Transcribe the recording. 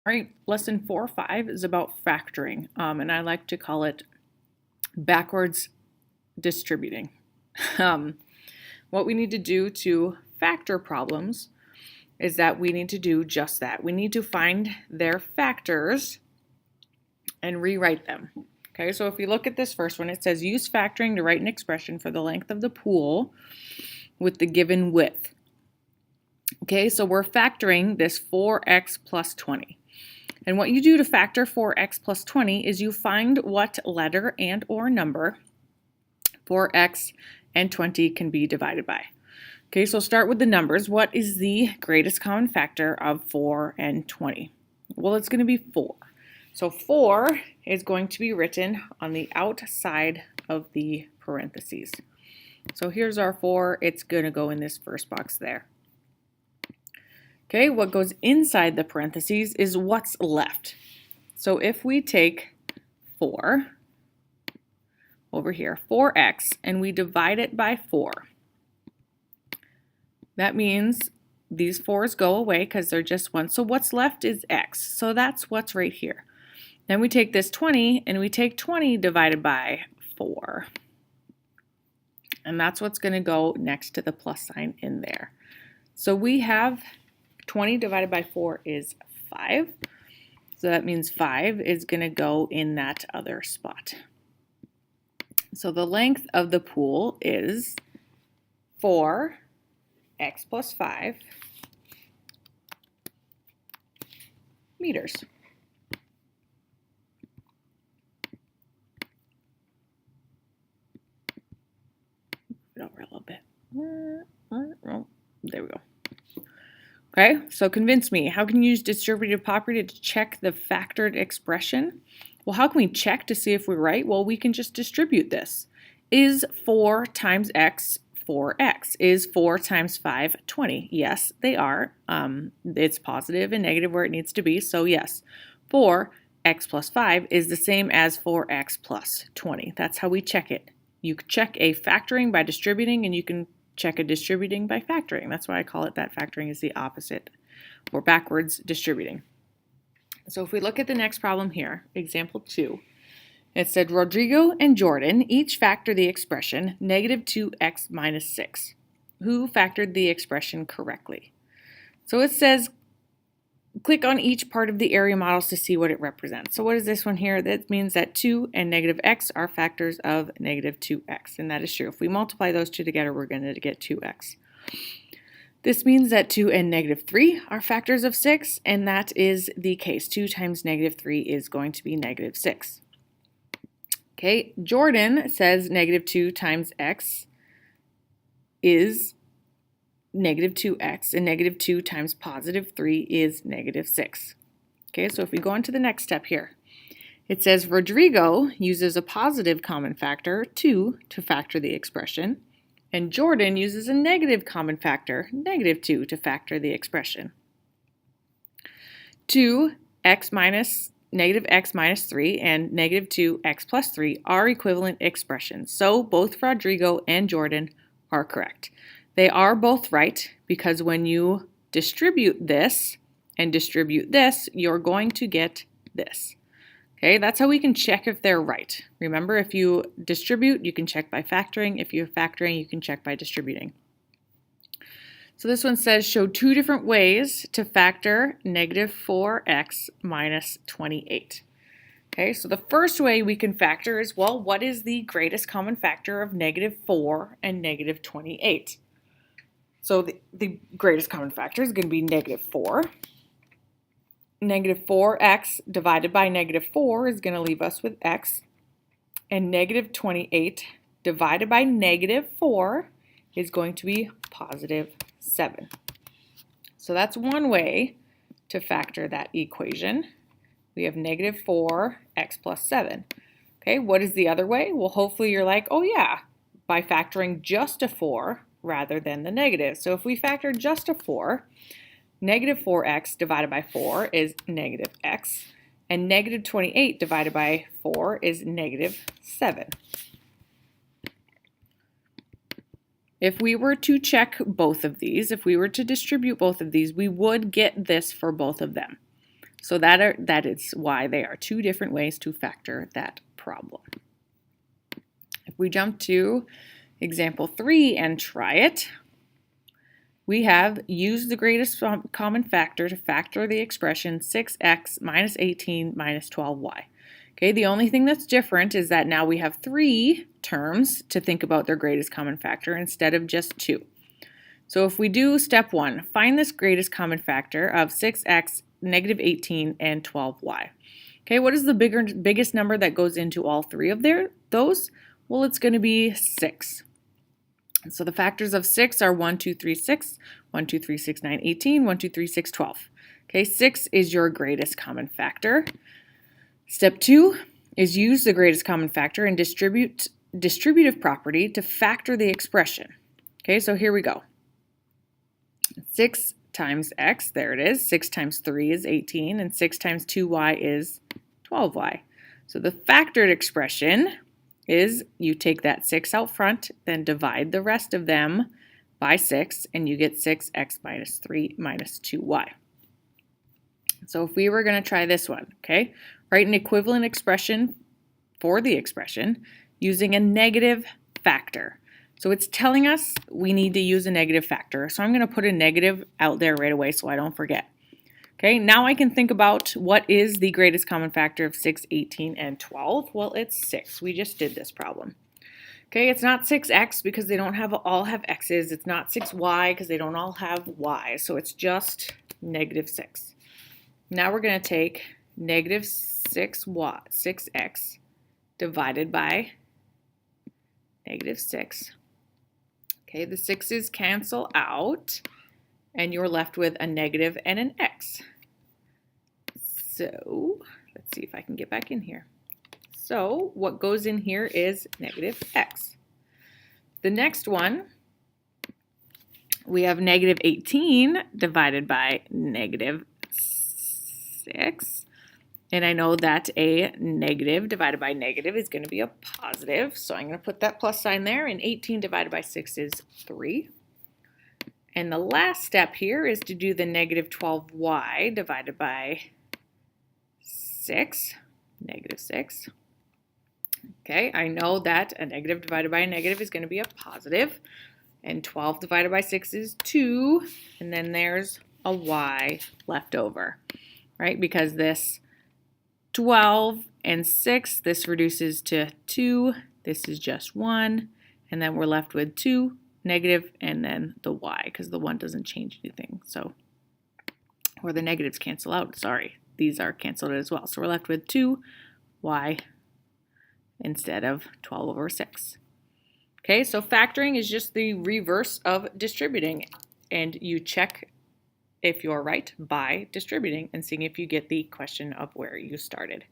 All right, lesson 4.5 is about factoring, and I like to call it backwards distributing. What we need to do to factor problems is that we need to do just that. We need to find their factors and rewrite them. Okay, so if you look at this first one, it says use factoring to write an expression for the length of the pool with the given width. Okay, so we're factoring this 4x plus 20. And what you do to factor 4x plus 20 is you find what letter and or number 4x and 20 can be divided by. Okay, so start with the numbers. What is the greatest common factor of 4 and 20? Well, it's going to be 4. So 4 is going to be written on the outside of the parentheses. So here's our 4. It's going to go in this first box there. Okay, what goes inside the parentheses is what's left. So if we take 4 over here, 4x, and we divide it by 4, that means these 4's go away because they're just 1. So what's left is x. So that's what's right here. Then we take this 20 and we take 20 divided by 4. And that's what's going to go next to the plus sign in there. So we have 20 divided by 4 is 5. So that means 5 is going to go in that other spot. So the length of the pool is 4x plus 5 meters. Over a little bit. There we go. Okay, so convince me. How can you use distributive property to check the factored expression? Well, how can we check to see if we're right? Well, we can just distribute this. Is 4 times x 4x? Is 4 times 5 20? Yes, they are. It's positive and negative where it needs to be, so yes. 4x plus 5 is the same as 4x plus 20. That's how we check it. You can check a factoring by distributing, and you can check a distributing by factoring. That's why I call it that. Factoring is the opposite, or backwards distributing. So if we look at the next problem here, example 2, it said Rodrigo and Jordan each factor the expression negative 2x minus 6. Who factored the expression correctly? So it says click on each part of the area models to see what it represents. So what is this one here? That means that 2 and negative x are factors of negative 2x, and that is true. If we multiply those two together, we're going to get 2x. This means that 2 and negative 3 are factors of 6, and that is the case. 2 times negative 3 is going to be negative 6. Okay, Jordan says negative 2 times x is negative 2x, and negative 2 times positive 3 is negative 6. Okay, so if we go on to the next step here, it says Rodrigo uses a positive common factor, 2, to factor the expression, and Jordan uses a negative common factor, negative 2, to factor the expression. 2x minus negative x minus 3 and negative 2x plus 3 are equivalent expressions, so both Rodrigo and Jordan are correct. They are both right because when you distribute this and distribute this, you're going to get this. Okay, that's how we can check if they're right. Remember, if you distribute, you can check by factoring. If you're factoring, you can check by distributing. So this one says, show 2 different ways to factor negative 4x minus 28. Okay, so the first way we can factor is, well, what is the greatest common factor of negative 4 and negative 28? So the greatest common factor is going to be negative 4. Negative 4x divided by negative 4 is going to leave us with x. And negative 28 divided by negative 4 is going to be positive 7. So that's one way to factor that equation. We have negative 4x plus 7. Okay, what is the other way? Well, hopefully you're like, oh yeah, by factoring just a 4 rather than the negative. So if we factor just a 4, negative 4x divided by 4 is negative x, and negative 28 divided by 4 is negative 7. If we were to check both of these, if we were to distribute both of these, we would get this for both of them. So that is why they are two different ways to factor that problem. If we jump to example 3 and try it, we have used the greatest common factor to factor the expression 6x minus 18 minus 12y. Okay, the only thing that's different is that now we have 3 terms to think about their greatest common factor instead of just 2. So if we do step 1, find this greatest common factor of 6x, negative 18, and 12y. Okay, what is the biggest number that goes into all 3 of those? Well, it's going to be 6. So the factors of 6 are 1, 2, 3, 6, 1, 2, 3, 6, 9, 18, 1, 2, 3, 6, 12. Okay, 6 is your greatest common factor. Step 2 is use the greatest common factor and distributive property to factor the expression. Okay, so here we go. 6 times x, there it is. 6 times 3 is 18, and 6 times 2y is 12y. So the factored expression is you take that 6 out front, then divide the rest of them by 6, and you get 6x minus 3 minus 2y. So if we were going to try this one, okay, write an equivalent expression for the expression using a negative factor. So it's telling us we need to use a negative factor. So I'm going to put a negative out there right away so I don't forget. Okay, now I can think about what is the greatest common factor of 6, 18, and 12. Well, it's 6. We just did this problem. Okay, it's not 6x because they don't all have x's. It's not 6y because they don't all have y. So it's just negative 6. Now we're going to take negative 6x divided by negative 6. Okay, the 6's cancel out, and you're left with a negative and an x. So let's see if I can get back in here. So what goes in here is negative x. The next one, we have negative 18 divided by negative 6. And I know that a negative divided by negative is going to be a positive. So I'm going to put that plus sign there. And 18 divided by 6 is 3. And the last step here is to do the negative 12y divided by 6, negative 6. Okay, I know that a negative divided by a negative is going to be a positive. And 12 divided by 6 is 2. And then there's a y left over, right? Because this 12 and 6, this reduces to 2. This is just 1. And then we're left with 2, negative, and then the y, because the 1 doesn't change anything. So, or the negatives cancel out, sorry. These are canceled as well. So we're left with 2y instead of 12 over 6. Okay, so factoring is just the reverse of distributing. And you check if you're right by distributing and seeing if you get the question of where you started.